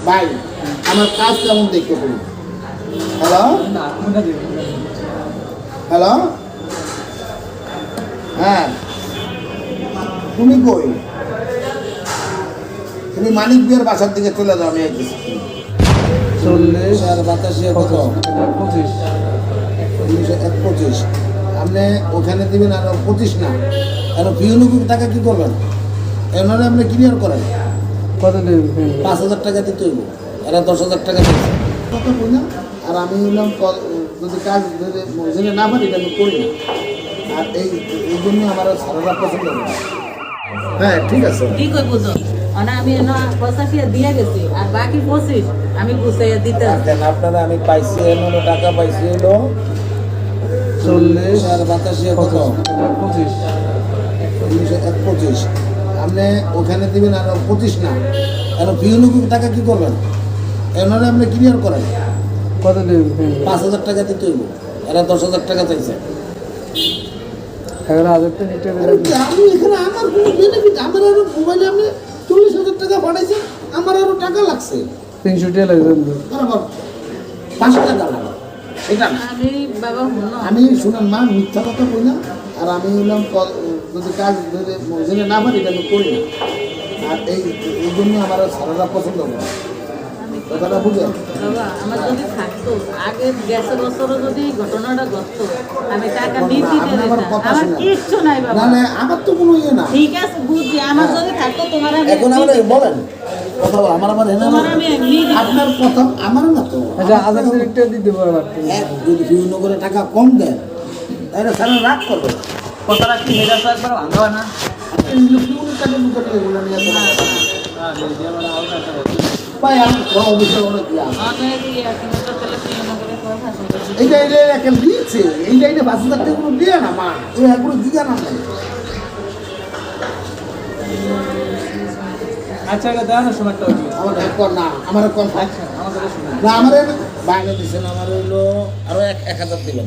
ভাই আমার কাজ কেমন দেখতে পারি? হ্যালো হ্যালো, হ্যাঁ তুমি কই? তুমি মানিক বিয়ের বাসার দিকে চলে যাও, আমি আইতেছি। 40 আর বাতাসে কত? 25 25। আপনি ওখানে দিবেন আর 25 না, আর বিউনুকুর টাকা কি করবেন? এনারে আপনি ক্লিয়ার করেন। কত দেবেন? 5,000 টাকা দিতে হইব, এরা 10,000 টাকা দেবে। কত কই না? আর আমি বললাম যদি কাজ যদি মজুরি না পারি আমি করি না। আর এই জন্য আমার সারাটা পছন্দ করে। হ্যাঁ ঠিক আছে। কি কই বুঝো না, আমি না 85 দিয়ে গেছি আর বাকি 25 আমি গুছাইয়া দিতে আছি। আপনারা আমি পাইছি এমন টাকা পাইছি হলো 40 আর বাতাসে কত? 25 25। আপনি ওখানে দিবেন আর 25 না, আর বিউনুকুর টাকা কি করবেন? এনারে আপনি ক্লিয়ার করেন। কত দেবেন? 5,000 টাকা দিতে হইব, এরা 10,000 টাকা চাইছে। 11,000 টাকা নিতে আরে কি, আমি এখানে আমার কোনো বেনিফিট? আমার আরো মোবাইলে আপনি 40,000 টাকা পাঠাইছেন, আমার আরো টাকা লাগছে। 300 টাকা লাগবে। বরাবর 500 টাকা লাগে, এটা না। আমি বাবা শুনো, আমি শুনেন মা, মিথ্যা কথা কই না। আর আমি বললাম যদি কাজ যদি মজুরি না পারি আমি করি না। আর এই জন্য আমার সারাটা পছন্দ করে। কথাটা বুঝলেন? বাবা আমার যদি থাকতো আগে গ্যাসের বছরও যদি এই ঘটনাটা ঘটতো আমি টাকা নিতে আপনি আমার কথা আমার শুনেন। কিচ্ছু নাই না বাবা। না, আমার তো কোনো ইয়ে না। ঠিক আছে বুঝছি, আমার যদি থাকতো তোমার আমি এখন আমার বলেন কথা বল, আমার এনে তোমার আমি এমনি দিতাম। আপনার কথা আমার না তো। আচ্ছা 1000 টাকা দিতে পারবেন। যদি বিভিন্ন করে টাকা কম দেন তাহলে সারা রাগ করবে। কথাটা কি মেজাজ একবার ভাঙা হয় না? আপনি বিভিন্ন টাকা মুখে নিয়ে এগুলো নিয়ে আসবেন। ভাই আমি কোনো অবশ্যই অনেক ইয়ে আছে। অনেক ইয়ে কিন্তু তো তাহলে প্রিয় করে কথা বলছি। এইটা একটা দিয়েছে, এইটা 5,000 টাকা কোনো দিয়ে না মা, এই এগুলো দিঘা না নাই। আচ্ছা আগে দেওয়ানোর সময়টা হইল। আমার কর না, আমার কর আচ্ছা আমাদের শুনুন। না, আমার বাইরে দিচ্ছেন, আমার হইলো আরো 1,000 দিবেন।